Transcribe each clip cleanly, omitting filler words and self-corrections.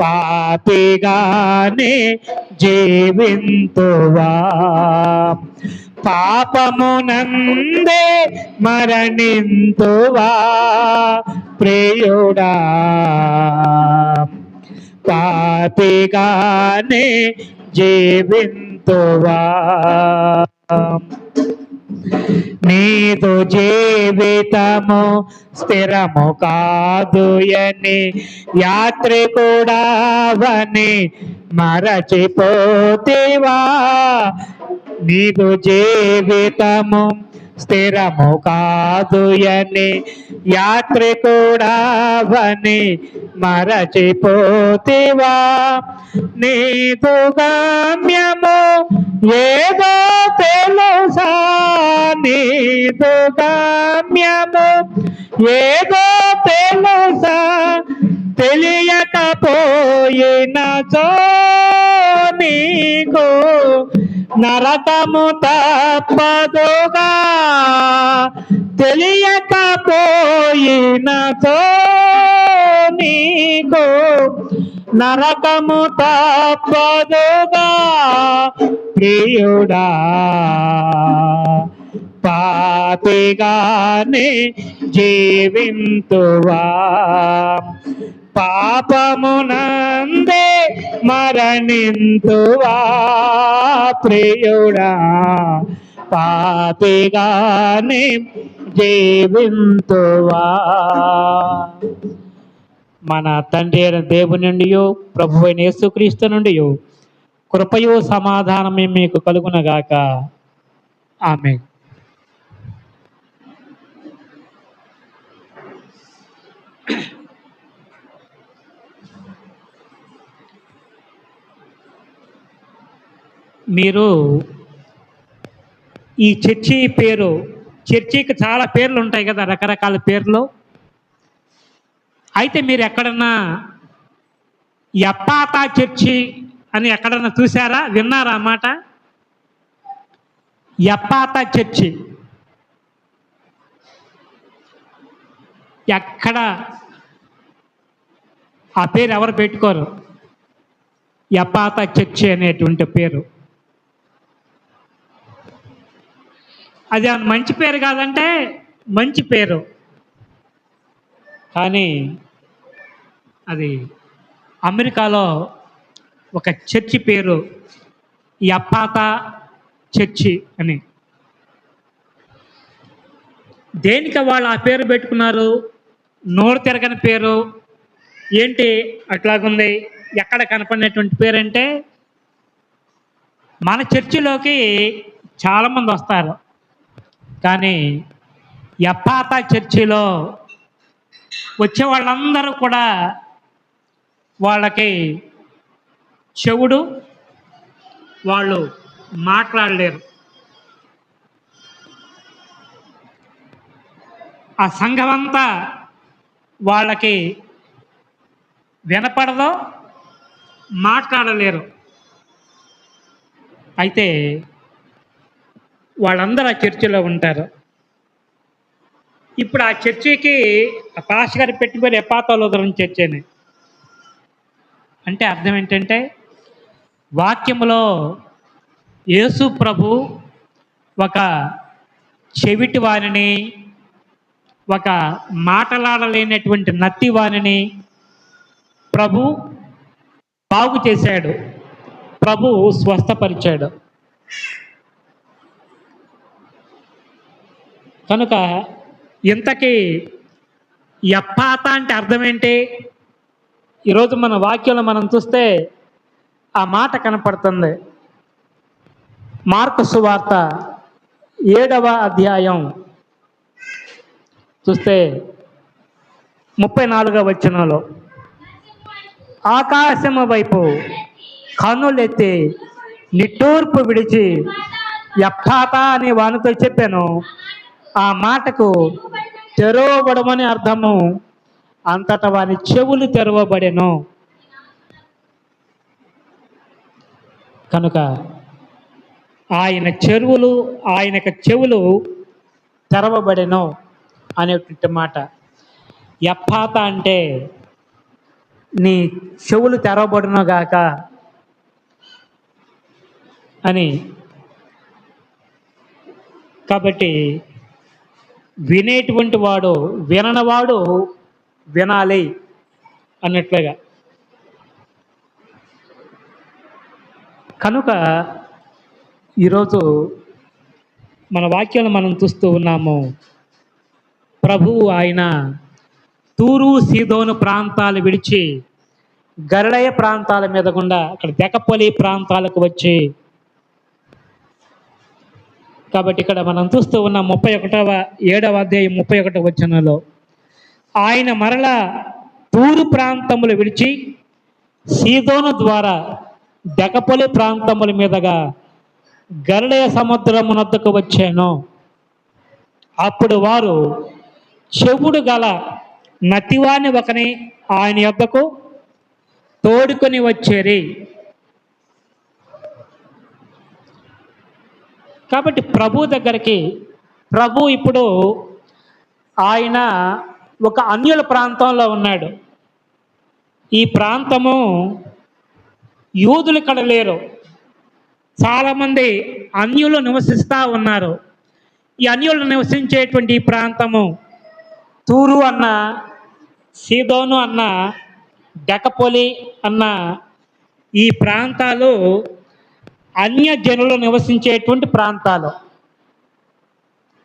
పాపిగానే జీవింతువా, పాపమునందే మరణింతువా ప్రియుడా, పాపిగానే జీవింతువా. నీదు జీవితము స్థిరము కాదుయని యాత్రికుడావని మరచిపోతివా, నీదు జీవితము స్థిరము కాదుయని యాత్రికుడావని మరచిపోతివా, నీదు గమ్యము ఏదో తెలుసా, నీదు గమ్యము ఏదో తెలుసా, తెలియకపోయినచో నీకు నరకము తప్పదుగా, తెలియకపోయినచో నీకు నరకము తప్పదుగా ప్రియుడా, పాపిగానే జీవింతువా, పాపమునందే మరణింతువా ప్రియుడా, పాపిగానే జీవింతువా. మన తండ్రి అయిన దేవుని నుండి ప్రభువైన యేసుక్రీస్తు నుండి కృపయు సమాధానమే మీకు కలుగునగాక. ఆమేన్. మీరు ఈ చర్చి పేరు, చర్చికి చాలా పేర్లు ఉంటాయి కదా, రకరకాల పేర్లు. అయితే మీరు ఎక్కడన్నా ఎప్పాతా చర్చి అని ఎక్కడన్నా చూసారా, విన్నారా అన్నమాట? ఎప్పాతా చర్చి ఎక్కడ ఆ పేరు ఎవరు పెట్టుకోరు, ఎప్పాతా చర్చి అనేటువంటి పేరు. అది మంచి పేరు కాదంటే మంచి పేరు, కానీ అది అమెరికాలో ఒక చర్చి పేరు ఎప్పాతా చర్చి అని. దేనికి వాళ్ళు ఆ పేరు పెట్టుకున్నారు? నోరు తిరగని పేరు ఏంటి అట్లాగుంది, ఎక్కడ కనపడినటువంటి పేరు అంటే, మన చర్చిలోకి చాలామంది వస్తారు, కానీ ఎప్పాతా చర్చిలో వచ్చే వాళ్ళందరూ కూడా వాళ్ళకి చెవుడు, వాళ్ళు మాట్లాడలేరు. ఆ సంఘం అంతా వాళ్ళకి వినపడదో, మాట్లాడలేరు. అయితే వాళ్ళందరూ ఆ చర్చిలో ఉంటారు. ఇప్పుడు ఆ చర్చికి ఆ పాస్ గారు పెట్టిపోయి ఎప్పాతా లూథరన్ చర్చి అని. అంటే అర్థం ఏంటంటే, వాక్యములో యేసు ప్రభు ఒక చెవిటి వారిని, ఒక మాట్లాడలేనటువంటి నత్తి వారిని ప్రభు బాగు చేశాడు, ప్రభు స్వస్థపరిచాడు. కనుక ఇంతకీ ఎప్పాతా అంటే అర్థం ఏంటి? ఈరోజు మన వాక్యంలో మనం చూస్తే ఆ మాట కనపడుతుంది. మార్కు సువార్త 7వ అధ్యాయం చూస్తే 34వ వచనంలో, ఆకాశము వైపు కన్నులెత్తి నిట్టూర్పు విడిచి ఎప్పాతా అని వానితో చెప్పాను. ఆ మాటకు తెరవబడమని అర్థము. అంతటా వాని చెవులు తెరవబడెను. కనుక ఆయనకు చెవులు తెరవబడెను అనేటువంటి మాట. ఎప్పాతా అంటే నీ చెవులు తెరవబడునుగాక అని. కాబట్టి వినేటువంటి వాడు విననవాడు వినాలి అన్నట్లుగా. కనుక ఈరోజు మన వాక్యాలు మనం చూస్తూ ఉన్నాము. ప్రభువు ఆయన తూరు సీదోను ప్రాంతాలు విడిచి గలిలయ ప్రాంతాల మీద గుండా అక్కడ దెకపొలి ప్రాంతాలకు వచ్చి, కాబట్టి ఇక్కడ మనం చూస్తూ ఉన్న 7వ అధ్యాయం 31వ వచనంలో ఆయన మరలా తూరు ప్రాంతములు విడిచి సీదోను ద్వారా దెకపొలి ప్రాంతముల మీదుగా గలిలయ సముద్రమునొద్దకు వచ్చాను. అప్పుడు వారు చెవుడు గల నతివాని ఒకని ఆయన యొద్దకు తోడుకొని వచ్చేరి. కాబట్టి ప్రభు దగ్గరికి ఇప్పుడు ఆయన ఒక అన్యుల ప్రాంతంలో ఉన్నాడు. ఈ ప్రాంతము యూదులు ఇక్కడ లేరు, చాలామంది అన్యులు నివసిస్తూ ఉన్నారు. ఈ అన్యులు నివసించేటువంటి ఈ ప్రాంతము తూరు అన్న, సీదోను అన్న, దెకపొలి అన్న ఈ ప్రాంతాలు అన్యజనులు నివసించేటువంటి ప్రాంతాలు.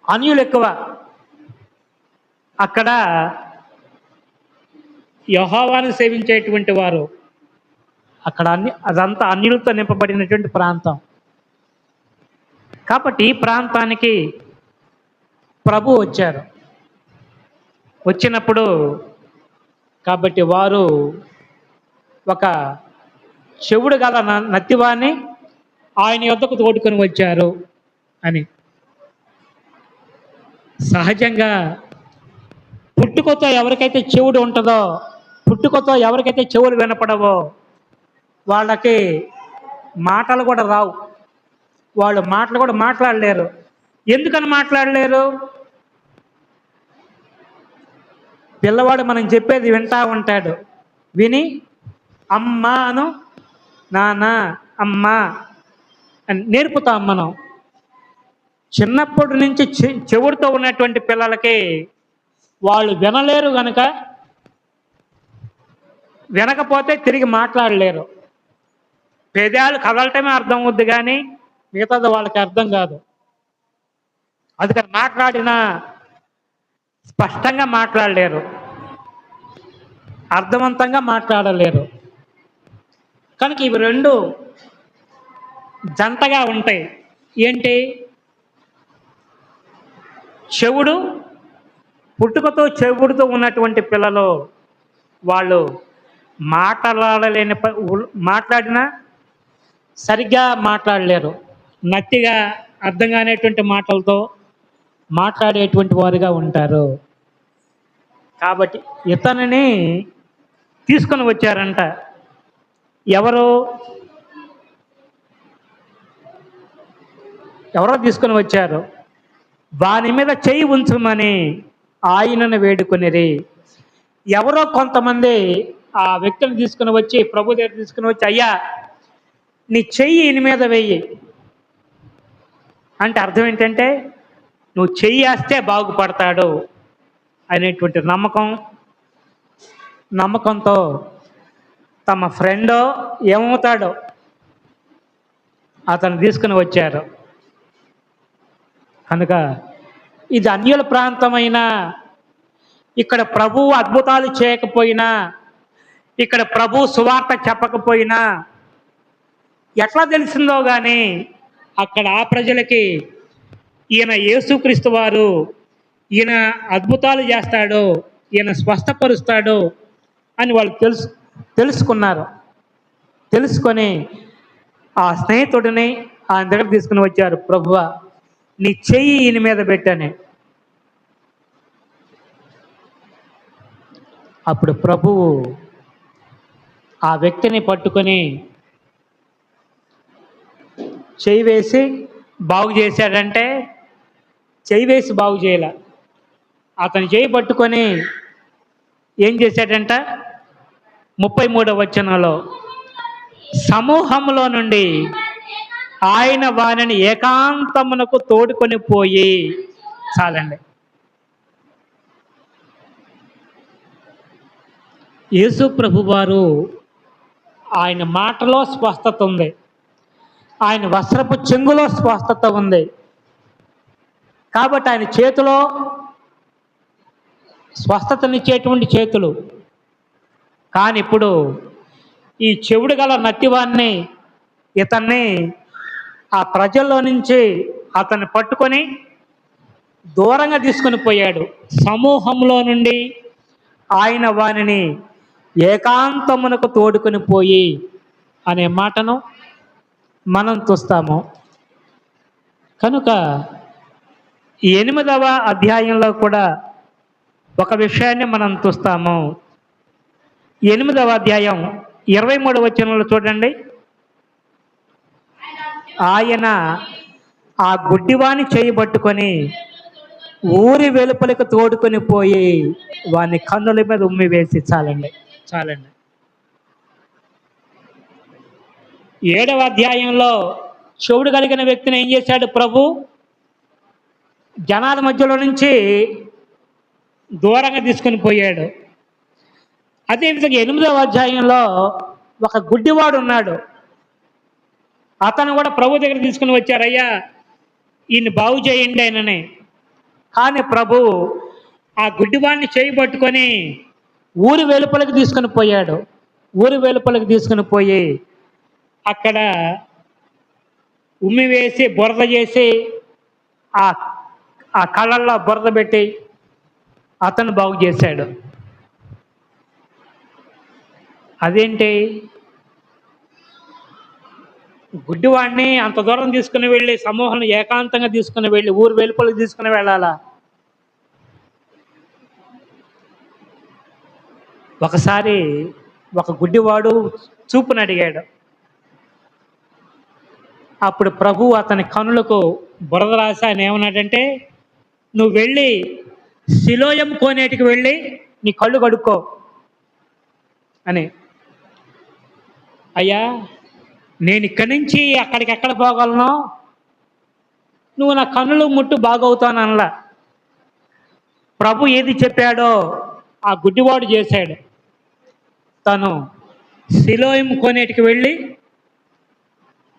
అన్యులు ఎక్కువ. అక్కడ యెహోవాను సేవించేటువంటి వారు, అక్కడ అదంతా అన్యులతో నింపబడినటువంటి ప్రాంతం. కాబట్టి ఈ ప్రాంతానికి ప్రభు వచ్చారు. వచ్చినప్పుడు కాబట్టి వారు ఒక చెవుడు గల నత్తివాన్ని ఆయన యొద్దకు తోడుకొని వచ్చారు అని. సహజంగా పుట్టుకతో ఎవరికైతే చెవుడు ఉంటుందో, పుట్టుకతో ఎవరికైతే చెవులు వినపడవో వాళ్ళకి మాటలు కూడా రావు, వాళ్ళు మాటలు కూడా మాట్లాడలేరు. ఎందుకని మాట్లాడలేరు? పిల్లవాడు మనం చెప్పేది వింటా ఉంటాడు, విని అమ్మాను నాన్న అమ్మ అని నేర్పుతాం మనం. చిన్నప్పటి నుంచి చెవుడుతో ఉన్నటువంటి పిల్లలకి వాళ్ళు వినలేరు కనుక, వినకపోతే తిరిగి మాట్లాడలేరు. పెదాలు కదలటమే అర్థం అవుద్ది కానీ మిగతాది వాళ్ళకి అర్థం కాదు. అందుకని మాట్లాడినా స్పష్టంగా మాట్లాడలేరు, అర్థవంతంగా మాట్లాడలేరు. కనుక ఇవి రెండు జంటగా ఉంటాయి. ఏంటి? చెవుడు, పుట్టుకతో చెవుడుతో ఉన్నటువంటి పిల్లలు వాళ్ళు మాట్లాడినా సరిగ్గా మాట్లాడలేరు, నత్తిగా అర్థం కానిటువంటి మాటలతో మాట్లాడేటువంటి వారుగా ఉంటారు. కాబట్టి ఇతనిని తీసుకొని వచ్చారంట. ఎవరో తీసుకొని వచ్చారు. వాని మీద చెయ్యి ఉంచమని ఆయనను వేడుకొనిరి. ఎవరో కొంతమంది ఆ వ్యక్తిని తీసుకుని వచ్చి ప్రభు దగ్గర తీసుకుని వచ్చి, అయ్యా నీ చెయ్యి ఈయన మీద వెయ్యి అంటే అర్థం ఏంటంటే నువ్వు చెయ్యి వేస్తే బాగుపడతాడు అనేటువంటి నమ్మకంతో తమ ఫ్రెండో ఏమవుతాడో అతను తీసుకుని వచ్చారు. కనుక ఇది అన్యుల ప్రాంతమైనా, ఇక్కడ ప్రభువు అద్భుతాలు చేయకపోయినా, ఇక్కడ ప్రభు సువార్త చెప్పకపోయినా ఎట్లా తెలిసిందో కానీ అక్కడ ఆ ప్రజలకి ఈయన యేసుక్రీస్తు వారు, ఈయన అద్భుతాలు చేస్తాడు, ఈయన స్వస్థపరుస్తాడు అని వాళ్ళు తెలుసుకున్నారు. తెలుసుకొని ఆ స్నేహితుడిని ఆయన దగ్గర తీసుకుని వచ్చారు. ప్రభువా నీ చెయ్యి ఈయన మీద పెట్టని. అప్పుడు ప్రభువు ఆ వ్యక్తిని పట్టుకొని చెయ్యి వేసి బాగు చేశాడంటే, చెయ్యి వేసి బాగు చేయాల, అతని చెయ్యి పట్టుకొని ఏం చేశాడంట, 33వ వచనంలో సమూహంలో నుండి ఆయన వారిని ఏకాంతమునకు తోడుకొని పోయి, చాలండి. యేసు ప్రభు వారు ఆయన మాటలో స్వస్థత ఉంది, ఆయన వస్త్రపు చెంగులో స్వస్థత ఉంది. కాబట్టి ఆయన చేతిలో స్వస్థతనిచ్చేటువంటి చేతులు. కానీ ఇప్పుడు ఈ చెవుడు గల నత్తివాన్ని ఇతన్ని ఆ ప్రజల్లో నుంచి అతన్ని పట్టుకొని దూరంగా తీసుకొని పోయాడు. సమూహంలో నుండి ఆయన వానిని ఏకాంతమునకు తోడుకొని పోయి అనే మాటను మనం చూస్తాము. కనుక ఈ 8వ అధ్యాయంలో కూడా ఒక విషయాన్ని మనం చూస్తాము. 8వ అధ్యాయం 23వ వచనంలో చూడండి. ఆయన ఆ గుడ్డివాని చేయబట్టుకొని ఊరి వెలుపలికి తోడుకొని పోయి వాని కన్నుల మీద ఉమ్మి వేసి, చాలండి. 7వ అధ్యాయంలో చెవుడు కలిగిన వ్యక్తిని ఏం చేశాడు ప్రభు? జనాల మధ్యలో నుంచి దూరంగా తీసుకొని పోయాడు. అదేవిధంగా 8వ అధ్యాయంలో ఒక గుడ్డివాడు ఉన్నాడు. అతను కూడా ప్రభు దగ్గర తీసుకుని వచ్చారు, అయ్యా ఈయన్ని బాగు చేయండి ఆయనని. కానీ ప్రభు ఆ గుడ్డివాడిని చేయబట్టుకొని ఊరి వెలుపలికి తీసుకుని పోయాడు. ఊరి వెలుపలికి తీసుకుని పోయి అక్కడ ఉమ్మి వేసి బురద చేసి ఆ కళ్ళల్లో బురద పెట్టి అతను బాగు చేశాడు. అదేంటి? గుడ్డివాడిని అంత దూరం తీసుకుని వెళ్ళి సమూహాన్ని ఏకాంతంగా తీసుకుని వెళ్ళి ఊరు వెలుపలికి తీసుకుని వెళ్ళాలా? ఒకసారి ఒక గుడ్డివాడు చూపుని అడిగాడు. అప్పుడు ప్రభు అతని కనులకు బురద రాసి ఆయన ఏమన్నాడంటే, నువ్వు వెళ్ళి సిలోయం కోనేటికి వెళ్ళి నీ కళ్ళు కడుక్కో అని. అయ్యా నేను ఇక్కడి నుంచి అక్కడికి ఎక్కడ పోగలను? నువ్వు నా కన్నులు ముట్టు బాగవుతాను అనలా. ప్రభు ఏది చెప్పాడో ఆ గుడ్డివాడు చేశాడు. తను సిలోయం కోనేటికి వెళ్ళి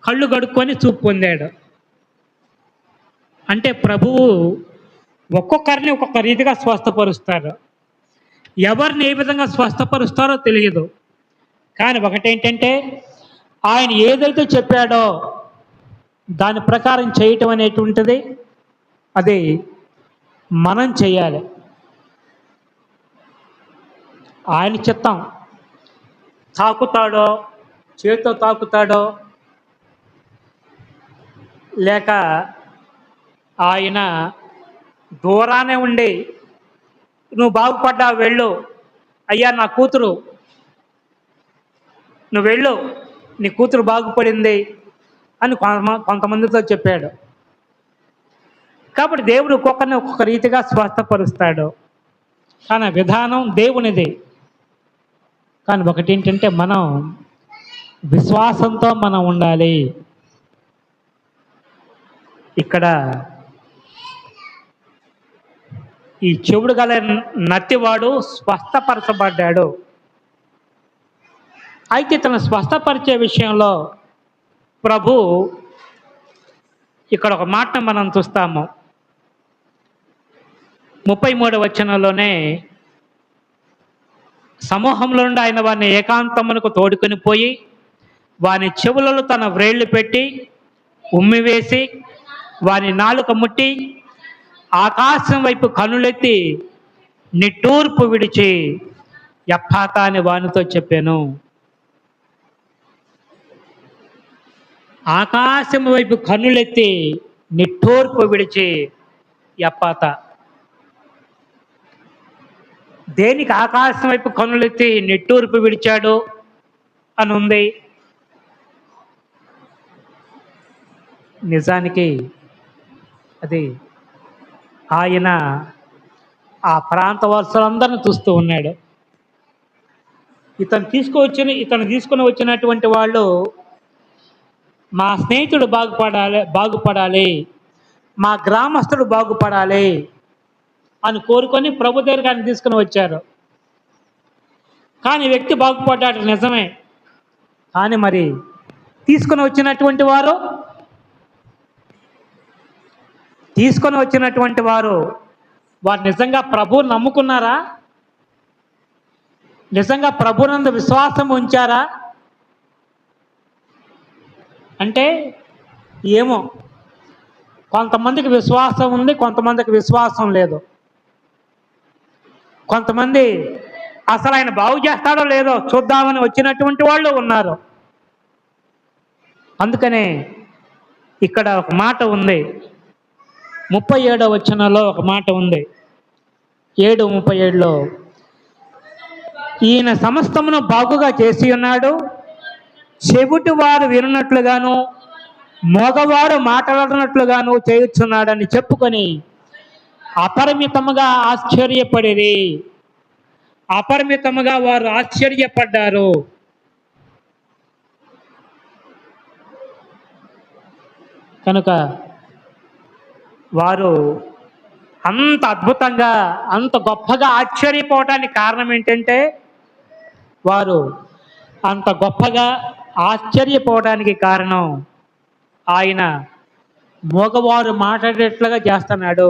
కళ్ళు కడుక్కొని చూపు పొందాడు. అంటే ప్రభువు ఒక్కొక్కరిని ఒక్కొక్క రీతిగా స్వస్థపరుస్తారు. ఎవరిని ఏ విధంగా స్వస్థపరుస్తారో తెలియదు. కానీ ఒకటేంటంటే ఆయన ఏదైతే చెప్పాడో దాని ప్రకారం చేయటం అనేటువంటిది అది మనం చేయాలి. ఆయన చిత్తం. తాకుతాడో, చేతితో తాకుతాడో, లేక ఆయన దూరానే ఉండి నువ్వు బాగుపడ్డావు వెళ్ళు, అయ్యా నా కూతురు నువ్వు వెళ్ళు, నీ కూతురు బాగుపడింది అని కొంతమందితో చెప్పాడు. కాబట్టి దేవుడు ఒక్కొక్కరిని ఒక్కొక్క రీతిగా స్వస్థపరుస్తాడు. కానీ విధానం దేవునిది. కానీ ఒకటి ఏంటంటే మనం విశ్వాసంతో మనం ఉండాలి. ఇక్కడ ఈ చెవుడు గల నత్తివాడు స్వస్థపరచబడ్డాడు. అయితే తను స్వస్థపరిచే విషయంలో ప్రభు ఇక్కడ ఒక మాట మనం చూస్తాము. 33వ వచనంలోనే సమూహంలో నుండి ఆయన వారిని ఏకాంతమునకు తోడుకొని పోయి వాని చెవులలో తన వ్రేళ్లు పెట్టి ఉమ్మి వేసి వాని నాలుక ముట్టి ఆకాశం వైపు కనులెత్తి నిట్టూర్పు విడిచి ఎఫ్ఫాతా అని వానితో చెప్పాను. ఆకాశం వైపు కన్నులెత్తి నిట్టూర్పు విడిచి ఎఫ్ఫాతా. దేనికి ఆకాశం వైపు కన్నులెత్తి నిట్టూర్పు విడిచాడు అని ఉంది? నిజానికి అది ఆయన ఆ ప్రాంత వాసులందరిని చూస్తూ ఉన్నాడు. ఇతను తీసుకొని వచ్చినటువంటి వాళ్ళు మా స్నేహితుడు బాగుపడాలి, మా గ్రామస్తుడు బాగుపడాలి అని కోరుకొని ప్రభు దగ్గరికి ఆయన తీసుకుని వచ్చారు. కానీ వ్యక్తి బాగుపడ్డాడు నిజమే, కానీ మరి తీసుకొని వచ్చినటువంటి వారు నిజంగా ప్రభువుని నమ్ముకున్నారా? నిజంగా ప్రభునందు విశ్వాసం ఉంచారా? అంటే ఏమో, కొంతమందికి విశ్వాసం ఉంది, కొంతమందికి విశ్వాసం లేదు. కొంతమంది అసలు ఆయన బాగు చేస్తాడో లేదో చూద్దామని వచ్చినటువంటి వాళ్ళు ఉన్నారు. అందుకనే ఇక్కడ ఒక మాట ఉంది, 37వ వచనంలో ఒక మాట ఉంది, 7:37లో, ఈయన సమస్తమును బాగుగా చేసి ఉన్నాడు, చెవిటి వారు వినున్నట్లుగాను మగవారు మాట్లాడినట్లుగాను చేయుచున్నాడని చెప్పుకొని అపరిమితముగా వారు ఆశ్చర్యపడ్డారు. కనుక వారు అంత అద్భుతంగా, అంత గొప్పగా ఆశ్చర్యపోవడానికి కారణం ఏంటంటే, వారు అంత గొప్పగా ఆశ్చర్యపోవడానికి కారణం ఆయన మగవారు మాట్లాడేటట్లుగా చేస్తున్నాడు,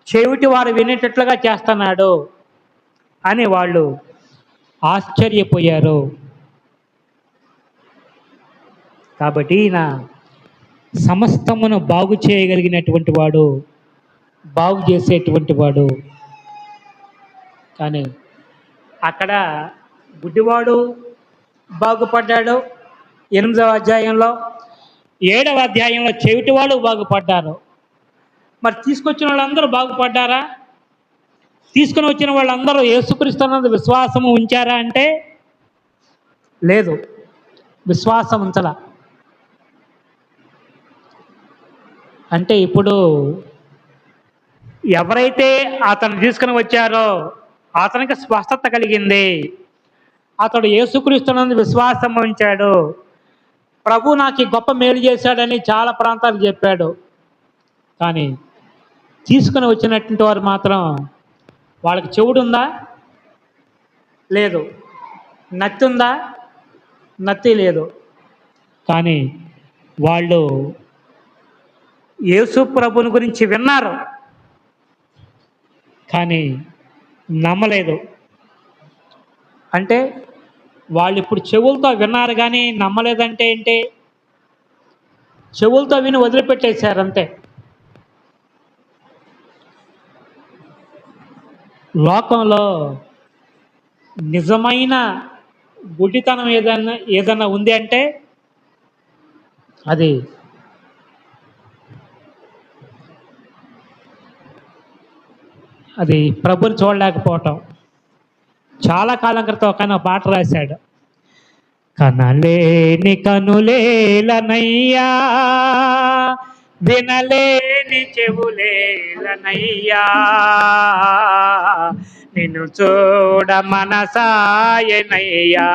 చెవిటి వారు వినేటట్లుగా చేస్తున్నాడు అని వాళ్ళు ఆశ్చర్యపోయారు. కాబట్టి ఈయన సమస్తమును బాగు చేయగలిగినటువంటి వాడు, బాగు చేసేటువంటి వాడు. కానీ అక్కడ గుడ్డివాడు బాగుపడ్డాడు 8వ అధ్యాయంలో, 7వ అధ్యాయంలో చెవిటివాడు బాగుపడ్డారు. మరి తీసుకొచ్చిన వాళ్ళందరూ బాగుపడ్డారా? తీసుకుని వచ్చిన వాళ్ళందరూ యేసుక్రీస్తునందు విశ్వాసము ఉంచారా అంటే లేదు, విశ్వాసం ఉంచలా. అంటే ఇప్పుడు ఎవరైతే అతను తీసుకుని వచ్చారో అతనికి స్వస్థత కలిగింది, అతడు యేసుక్రీస్తునందు విశ్వాసం ఉంచాడు, ప్రభు నాకు గొప్ప మేలు చేశాడని చాలా ప్రాంతాలు చెప్పాడు. కానీ తీసుకుని వచ్చినటువంటి వారు మాత్రం, వాళ్ళకి చెవుడు ఉందా? లేదు. నత్తి ఉందా? నత్తి లేదు. కానీ వాళ్ళు యేసు ప్రభుని గురించి విన్నారు, కానీ నమ్మలేదు. అంటే వాళ్ళు ఇప్పుడు చెవులతో విన్నారు కానీ నమ్మలేదంటే ఏంటి? చెవులతో విని వదిలిపెట్టేశారు అంతే. లోకంలో నిజమైన గుడ్డితనం ఏదన్నా ఉంది అంటే అది ప్రభుని చూడలేకపోవటం. చాలా కాలం క్రితం ఒక పాట రాశాడు, కనలేని కనులేలనయ్యా, వినలేని చెవులేలనయ్యా, నిన్ను చూడ మనసాయనయ్యా,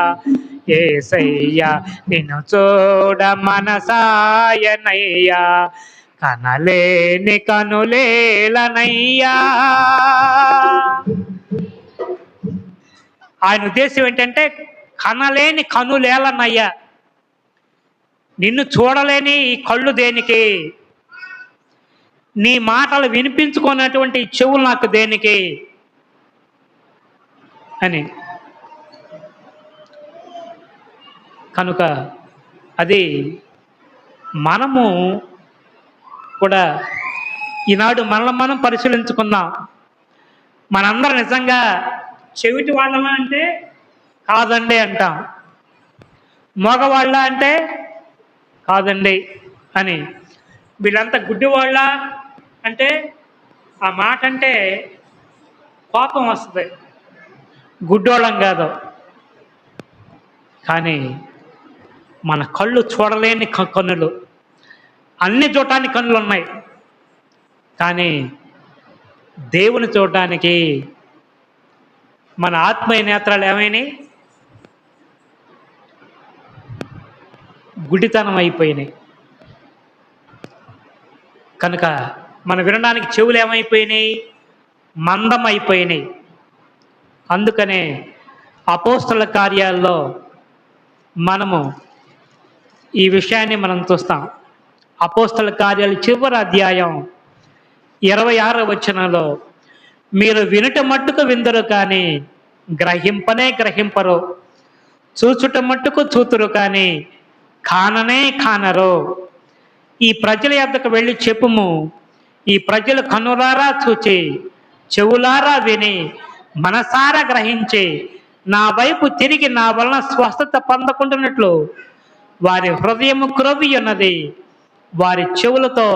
యేసయ్యా నిన్ను చూడ మనసాయనయ్యా, కనలేని కనులేలనయ్యా. ఆయన ఉద్దేశం ఏంటంటే, కనలేని కనులేలనయ్యా, నిన్ను చూడలేని ఈ కళ్ళు దేనికి, నీ మాటలు వినిపించుకున్నటువంటి చెవులు నాకు దేనికి అని. కనుక అది మనము కూడా ఈనాడు మనం పరిశీలించుకుందాం. మనందరం నిజంగా చెవిటి వాళ్ళమా అంటే కాదండి అంటాం, మగవాళ్ళ అంటే కాదండి అని. వీళ్ళంతా గుడ్డివాళ్ళ అంటే ఆ మాట అంటే కోపం వస్తుంది, గుడ్డోళ్ళం కాదు. కానీ మన కళ్ళు చూడలేని కన్నులు, అన్ని చూడటానికి కన్నులు ఉన్నాయి, కానీ దేవుని చూడటానికి మన ఆత్మీయ నేత్రాలు ఏమైనాయి? గుడితనం అయిపోయినాయి. కనుక మనం వినడానికి చెవులు ఏమైపోయినాయి? మందం అయిపోయినాయి. అందుకనే అపోస్తల కార్యాల్లో మనము ఈ విషయాన్ని మనం చూస్తాం. అపోస్తల కార్యాలు చివరి అధ్యాయం 26వ వచనంలో, మీరు వినుట మట్టుకు విందరు కానీ గ్రహింపనే గ్రహింపరు, చూచుట మట్టుకు చూతురు కానీ కాననే కానరు. ఈ ప్రజల యొద్దకు వెళ్ళి చెప్పుము, ఈ ప్రజలు కన్నులారా చూచి చెవులారా విని మనసారా గ్రహించి నా వైపు తిరిగి నా వలన స్వస్థత పొందకుంటున్నట్లు వారి హృదయము క్రొవ్వి ఉన్నది, వారి చెవులతో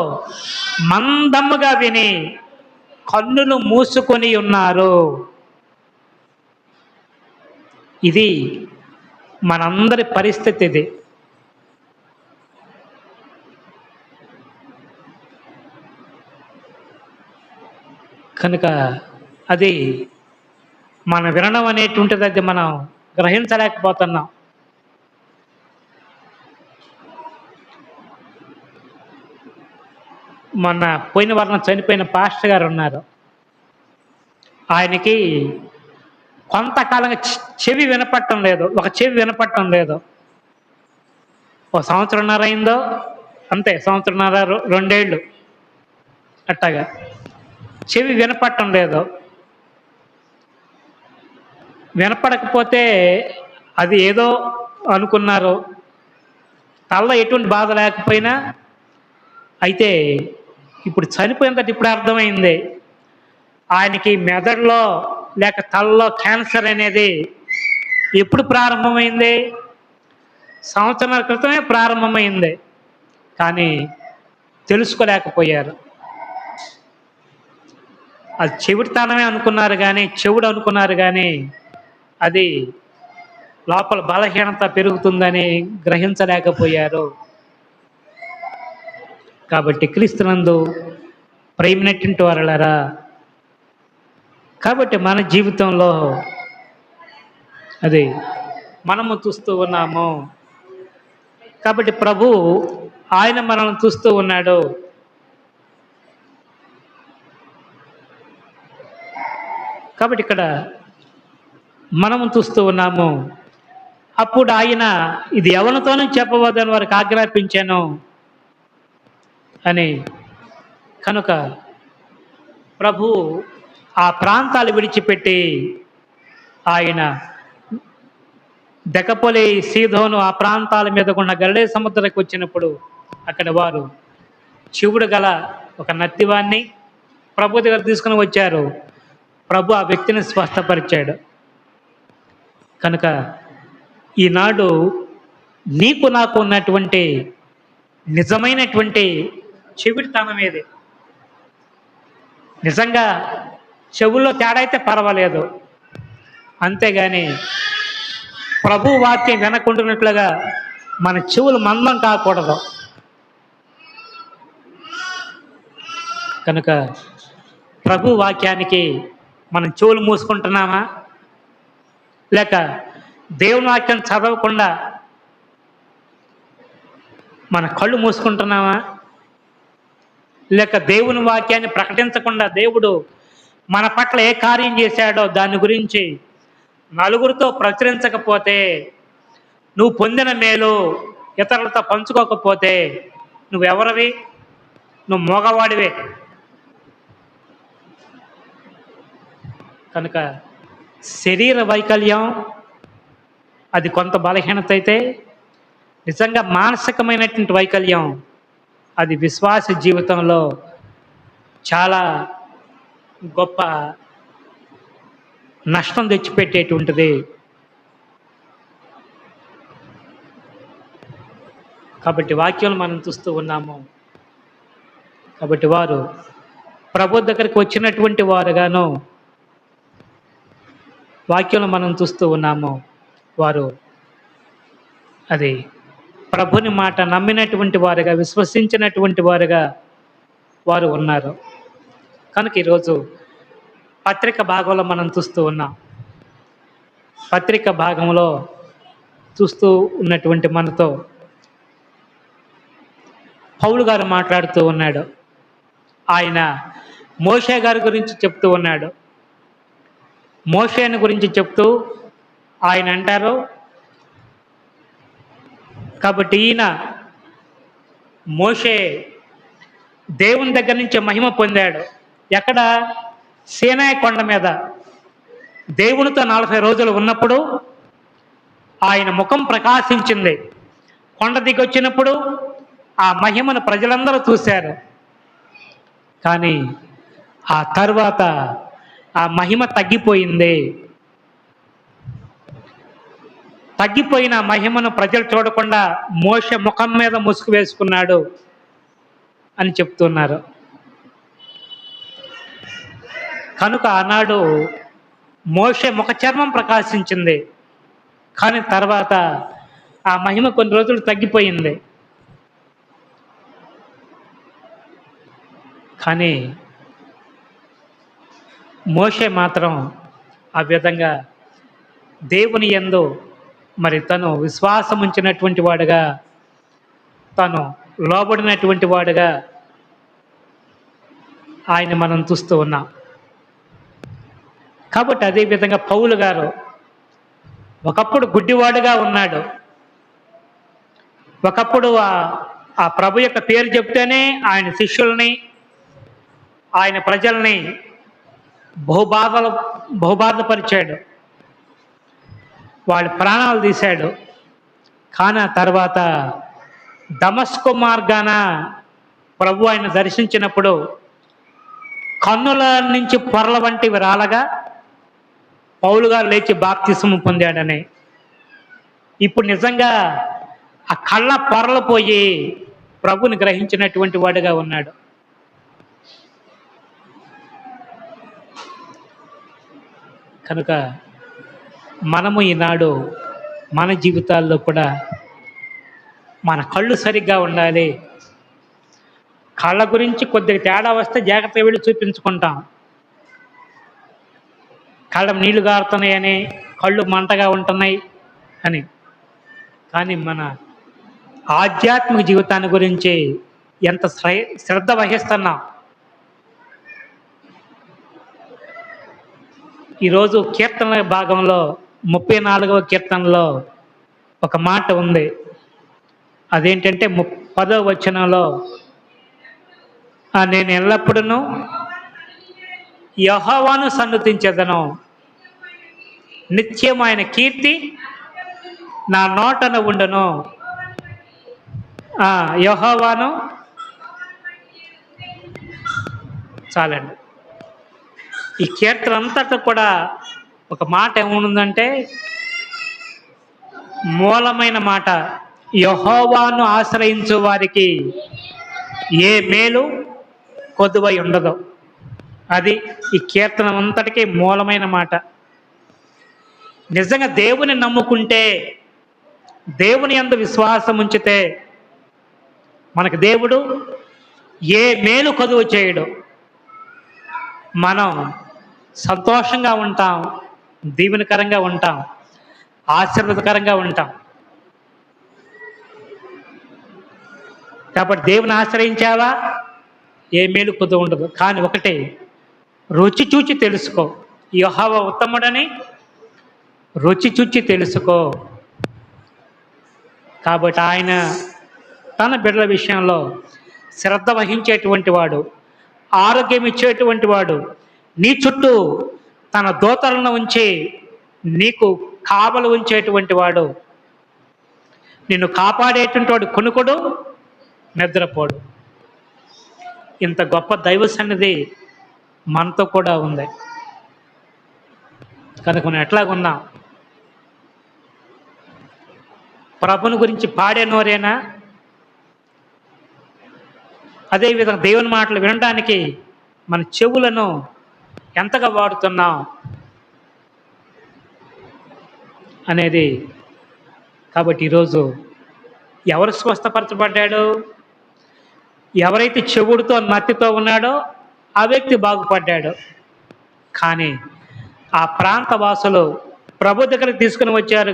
మందముగా విని కన్నులు మూసుకొని ఉన్నారు. ఇది మనందరి పరిస్థితి. ఇది కనుక అది మన వినడం అనేటువంటిది అది మనం గ్రహించలేకపోతున్నాం. మొన్న పోయిన వారం చనిపోయిన పాస్టర్ గారు ఉన్నారు. ఆయనకి కొంతకాలంగా చెవి వినపడటం లేదు. ఒక చెవి వినపడటం లేదు. ఒక సంవత్సరంన్నర అయిందో అంతే, సంవత్సరంన్నర 2 ఏళ్ళు అట్టాగా చెవి వినపడటం లేదు. వినపడకపోతే అది ఏదో అనుకున్నారు, తలలో ఎటువంటి బాధ లేకపోయినా. అయితే ఇప్పుడు చనిపోయిన తర్వాత ఇప్పుడు అర్థమైంది, ఆయనకి మెదడులో లేక తలలో క్యాన్సర్ అనేది ఎప్పుడు ప్రారంభమైంది? సంవత్సరాల క్రితమే ప్రారంభమైంది. కానీ తెలుసుకోలేకపోయారు. అది చెవిటితనమే అనుకున్నారు కానీ, చెవుడు అనుకున్నారు కానీ, అది లోపల బలహీనత పెరుగుతుందని గ్రహించలేకపోయారు. కాబట్టి క్రీస్తునందు ప్రేమినటువంటి వారలారా, కాబట్టి మన జీవితంలో అది మనము చూస్తూ ఉన్నాము. కాబట్టి ప్రభు ఆయన మనల్ని చూస్తూ ఉన్నాడు. కాబట్టి ఇక్కడ మనము చూస్తూ ఉన్నాము. అప్పుడు ఆయన ఇది ఎవరితోనూ చెప్పవద్దని వారికి ఆజ్ఞాపించాను అని. కనుక ప్రభు ఆ ప్రాంతాలు విడిచిపెట్టి ఆయన దెకపోలి, సీదోను ఆ ప్రాంతాల మీద ఉన్న గలిలయ సముద్రానికి వచ్చినప్పుడు అక్కడ వారు చెవుడు గల ఒక నత్తివాన్ని ప్రభు దగ్గర తీసుకుని వచ్చారు. ప్రభు ఆ వ్యక్తిని స్వస్థపరిచాడు. కనుక ఈనాడు నీకు నాకు ఉన్నటువంటి నిజమైనటువంటి చెవిటితనం ఏది? నిజంగా చెవుల్లో తేడా అయితే పర్వాలేదు, అంతేగాని ప్రభు వాక్యం వినకుంటున్నట్లుగా మన చెవులు మందం కాకూడదు. కనుక ప్రభు వాక్యానికి మనం చెవులు మూసుకుంటున్నామా, లేక దేవుని వాక్యం చదవకుండా మన కళ్ళు మూసుకుంటున్నామా, లేక దేవుని వాక్యాన్ని ప్రకటించకుండా దేవుడు మన పట్ల ఏ కార్యం చేశాడో దాని గురించి నలుగురితో ప్రచురించకపోతే, నువ్వు పొందిన మేలు ఇతరులతో పంచుకోకపోతే నువ్వెవరివి? నువ్వు మోగవాడివే. కనుక శరీర వైకల్యం అది కొంత బలహీనత అయితే, నిజంగా మానసికమైనటువంటి వైకల్యం అది విశ్వాస జీవితంలో చాలా గొప్ప నష్టం తెచ్చిపెట్టేటువంటిది. కాబట్టి వాక్యం మనం చూస్తూ ఉన్నాము. కాబట్టి వారు ప్రభు దగ్గరికి వచ్చినటువంటి వారుగాను వాక్యం మనం చూస్తూ ఉన్నాము. వారు అది ప్రభుని మాట నమ్మినటువంటి వారుగా, విశ్వసించినటువంటి వారుగా వారు ఉన్నారు. కనుక ఈరోజు పత్రిక భాగంలో మనం చూస్తూ ఉన్నాం. పత్రిక భాగంలో చూస్తూ ఉన్నటువంటి మనతో పౌలు గారు మాట్లాడుతూ ఉన్నాడు. ఆయన మోషే గారి గురించి చెప్తూ ఉన్నాడు. మోషేని గురించి చెప్తూ ఆయన అంటారు, కాబట్టి ఈయన మోషే దేవుని దగ్గర నుంచి మహిమ పొందాడు. ఎక్కడ? సీనాయి కొండ మీద దేవునితో 40 రోజులు ఉన్నప్పుడు ఆయన ముఖం ప్రకాశించింది. కొండ దిగొచ్చినప్పుడు ఆ మహిమను ప్రజలందరూ చూశారు. కానీ ఆ తర్వాత ఆ మహిమ తగ్గిపోయింది. తగ్గిపోయిన మహిమను ప్రజలు చూడకుండా మోషే ముఖం మీద ముసుగు వేసుకున్నాడు అని చెప్తున్నారు. కనుక ఆనాడు మోషే ముఖ చర్మం ప్రకాశించింది, కానీ తర్వాత ఆ మహిమ కొన్ని రోజులు తగ్గిపోయింది. కానీ మోషే మాత్రం ఆ విధంగా దేవుని యందు మరి తను విశ్వాసం ఉంచినటువంటి వాడుగా, తను లోబడినటువంటి వాడుగా ఆయన మనం చూస్తూ ఉన్నాం. కాబట్టి అదేవిధంగా పౌలు గారు ఒకప్పుడు గుడ్డివాడుగా ఉన్నాడు. ఒకప్పుడు ఆ ప్రభు యొక్క పేరు చెప్తేనే ఆయన శిష్యుల్ని, ఆయన ప్రజల్ని బహుబాధపరిచాడు, వాళ్ళ ప్రాణాలు తీశాడు. కానీ ఆ తర్వాత దమస్కు మార్గాన ప్రభు ఆయన దర్శించినప్పుడు కన్నుల నుంచి పొరల వంటివి రాలగా పౌలు గారు లేచి బాప్తిస్మం పొందాడని. ఇప్పుడు నిజంగా ఆ కళ్ళ పొరలు పోయి ప్రభుని గ్రహించినటువంటి వాడుగా ఉన్నాడు. కనుక మనము ఈనాడు మన జీవితాల్లో కూడా మన కళ్ళు సరిగ్గా ఉండాలి. కళ్ళ గురించి కొద్దిగా తేడా వస్తే జాగ్రత్తగా వెళ్ళి చూపించుకుంటాం. కళ్ళ నీళ్లు గారుతున్నాయని, కళ్ళు మంటగా ఉంటున్నాయి అని. కానీ మన ఆధ్యాత్మిక జీవితాన్ని గురించి ఎంత శ్రద్ధ వహిస్తున్నాం. ఈరోజు కీర్తన భాగంలో 34వ కీర్తనలో ఒక మాట ఉంది. అదేంటంటే 10వ వచనంలో, నేను ఎల్లప్పుడూ యెహోవాను సన్నుతించెదను, నిత్యం ఆయన కీర్తి నా నోటన ఉండును. యెహోవాను చాలండి. ఈ కీర్తన అంతటా కూడా ఒక మాట ఏముందంటే, మూలమైన మాట, యెహోవాను ఆశ్రయించు వారికి ఏ మేలు కొదువై ఉండదు. అది ఈ కీర్తన అంతటికీ మూలమైన మాట. నిజంగా దేవుని నమ్ముకుంటే, దేవుని యందు విశ్వాసం ఉంచితే మనకు దేవుడు ఏ మేలు కొదువు చేయడు. మనం సంతోషంగా ఉంటాం, దీవెనకరంగా ఉంటాం, ఆశీర్వాదకరంగా ఉంటాం. కాబట్టి దేవుని ఆశ్రయించావా, ఏ మేలు కొద్దు ఉండదు. కానీ ఒకటి రుచి చూచి తెలుసుకో, యెహోవా ఉత్తముడని రుచి చూచి తెలుసుకో. కాబట్టి ఆయన తన బిడ్డల విషయంలో శ్రద్ధ వహించేటువంటి వాడు, ఆరోగ్యం ఇచ్చేటువంటి వాడు, నీ చుట్టూ తన దూతలను ఉంచి నీకు కావలు ఉంచేటువంటి వాడు, నిన్ను కాపాడేటువంటి వాడు, కొనుకుడు నిద్రపోడు. ఇంత గొప్ప దైవ సన్నిధి మనతో కూడా ఉంది. కనుక మనం ఎట్లాగున్నాం? ప్రభుని గురించి పాడే నోరేనా? అదేవిధంగా దేవుని మాటలు వినడానికి మన చెవులను ఎంతగా వాడుతున్నాం అనేది. కాబట్టి ఈరోజు ఎవరు స్వస్థపరచబడ్డాడు? ఎవరైతే చెవుడితో నత్తితో ఉన్నాడో ఆ వ్యక్తి బాగుపడ్డాడు. కానీ ఆ ప్రాంత వాసులు ప్రభు దగ్గరికి తీసుకుని వచ్చారు,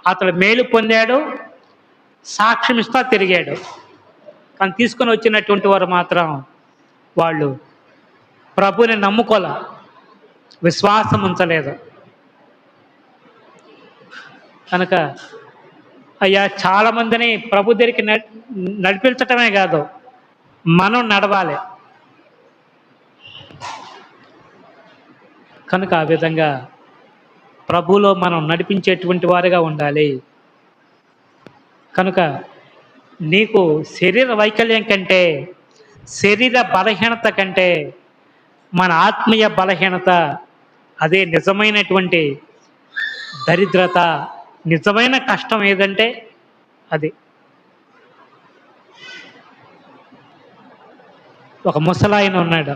అతను మేలు పొందాడు, సాక్ష్యం ఇస్తా తిరిగాడు. కానీ తీసుకొని వచ్చినటువంటి వారు మాత్రం వాళ్ళు ప్రభుని నమ్ముకోల, విశ్వాసం ఉంచలేదు. కనుక అయ్యా చాలామందిని ప్రభు దగ్గరికి నడిపించటమే కాదు, మనం నడవాలి. కనుక ఆ విధంగా ప్రభులో మనం నడిపించేటువంటి వారిగా ఉండాలి. కనుక నీకు శరీర వైకల్యం కంటే, శరీర బలహీనత కంటే మన ఆత్మీయ బలహీనత అదే నిజమైనటువంటి దరిద్రత, నిజమైన కష్టం ఏదంటే అది. ఒక ముసలాయన ఉన్నాడు.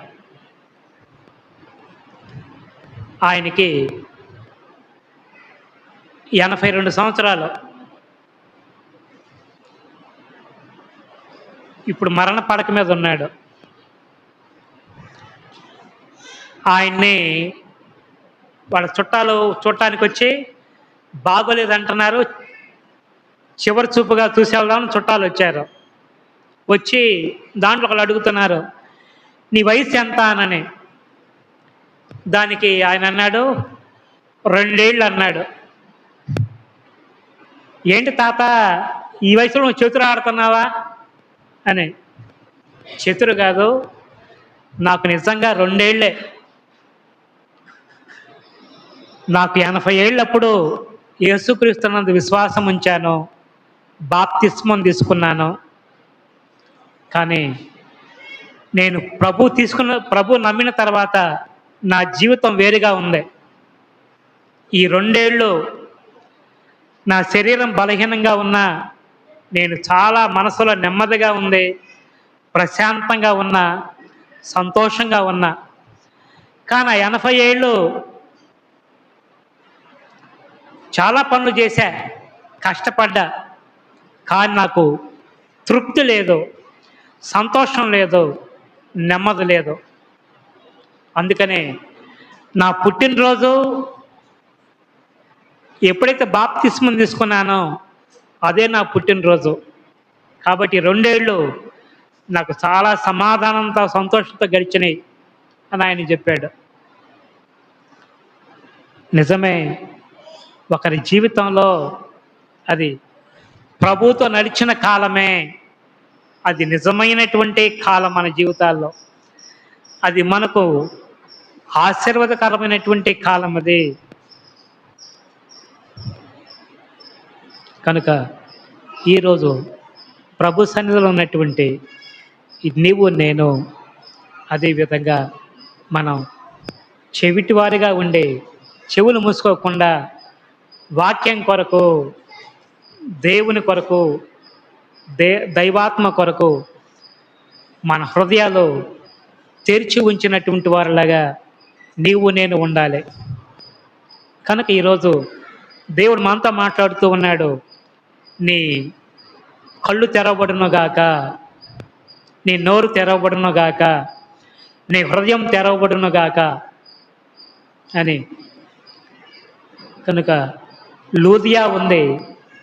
ఆయనకి 82 సంవత్సరాలు. ఇప్పుడు మరణ పడక మీద ఉన్నాడు. ఆయన్ని వాళ్ళ చుట్టాలు చూడటానికి వచ్చి బాగోలేదంటున్నారు. చివరి చూపుగా చూసి వెళ్దామని చుట్టాలు వచ్చారు. వచ్చి దాంట్లో ఒకళ్ళు అడుగుతున్నారు, నీ వయసు ఎంత అనని. దానికి ఆయన అన్నాడు 2 ఏళ్ళు అన్నాడు. ఏంటి తాత ఈ వయసులో నువ్వు చతురు ఆడుతున్నావా అని. చతురు కాదు, నాకు నిజంగా 2 ఏళ్ళే. నాకు 80 ఏళ్ళప్పుడు యేసుక్రీస్తునందు విశ్వాసం ఉంచాను, బాప్తిస్మం తీసుకున్నాను. కానీ నేను ప్రభు నమ్మిన తర్వాత నా జీవితం వేరుగా ఉంది. ఈ 2 ఏళ్ళు నా శరీరం బలహీనంగా ఉన్నా నేను చాలా మనసులో నెమ్మదిగా ఉంది, ప్రశాంతంగా ఉన్నా, సంతోషంగా ఉన్నా. కానీ 80 ఏళ్ళు చాలా పనులు చేశా, కష్టపడ్డా, కానీ నాకు తృప్తి లేదు, సంతోషం లేదు, నెమ్మది లేదు. అందుకనే నా పుట్టినరోజు ఎప్పుడైతే బాప్తిస్మం తీసుకున్నానో అదే నా పుట్టినరోజు. కాబట్టి 2 ఏళ్ళు నాకు చాలా సమాధానంతో, సంతోషంతో గడిచినాయి అని ఆయన చెప్పాడు. నిజమే, ఒకరి జీవితంలో అది ప్రభుతో నడిచిన కాలమే అది నిజమైనటువంటి కాలం. మన జీవితాల్లో అది మనకు ఆశీర్వాదకరమైనటువంటి కాలం అది. కనుక ఈరోజు ప్రభు సన్నిధిలో ఉన్నటువంటి నీవు నేను అదేవిధంగా మనం చెవిటివారిగా ఉండి చెవులు మూసుకోకుండా వాక్యం కొరకు, దేవుని కొరకు, దైవాత్మ కొరకు మన హృదయాలు తెరిచి ఉంచినటువంటి వారిలాగా నీవు నేను ఉండాలి. కనుక ఈరోజు దేవుడు మనతో మాట్లాడుతూ ఉన్నాడు. నీ కళ్ళు తెరవబడునుగాక, నీ నోరు తెరవబడునుగాక, నీ హృదయం తెరవబడునుగాక అని. కనుక లూదియా ఉంది,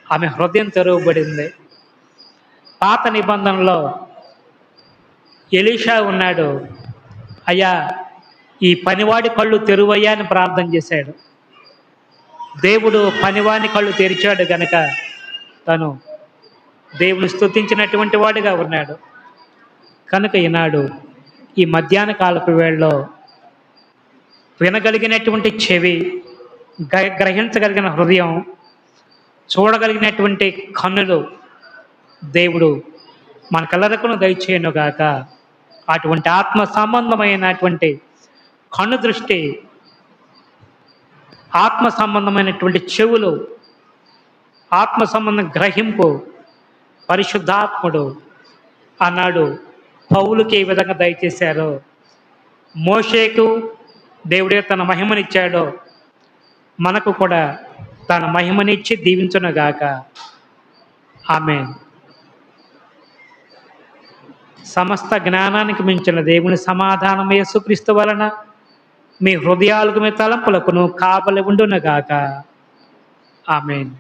ఆమె హృదయం తెరవబడింది. పాత నిబంధనలో ఎలీషా ఉన్నాడు. అయ్యా ఈ పనివాడి కళ్ళు తెరువయ్యా అని ప్రార్థన చేశాడు. దేవుడు పనివాని కళ్ళు తెరిచాడు గనక తను దేవుని స్తుతించినటువంటి వాడిగా ఉన్నాడు. కనుక ఈనాడు ఈ మధ్యాహ్న కాలపు వేళలో వినగలిగినటువంటి చెవి, గ్రహించగలిగిన హృదయం, చూడగలిగినటువంటి కన్నులు దేవుడు మన కలరకును దయచేయనుగాక. అటువంటి ఆత్మ సంబంధమైనటువంటి కన్ను దృష్టి, ఆత్మ సంబంధమైనటువంటి చెవులు, ఆత్మ సంబంధం గ్రహింపు పరిశుద్ధాత్ముడు అన్నాడు పౌలుకి ఏ విధంగా దయచేశారో, మోషేకు దేవుడే తన మహిమనిచ్చాడో మనకు కూడా తన మహిమనిచ్చి దీవించునుగాక. ఆమేన్. సమస్త జ్ఞానానికి మించిన దేవుని సమాధానం యేసుక్రీస్తు వలన మీ హృదయాలకు, మీ తలంపులకును కావలి ఉండునుగాక. ఆమేన్.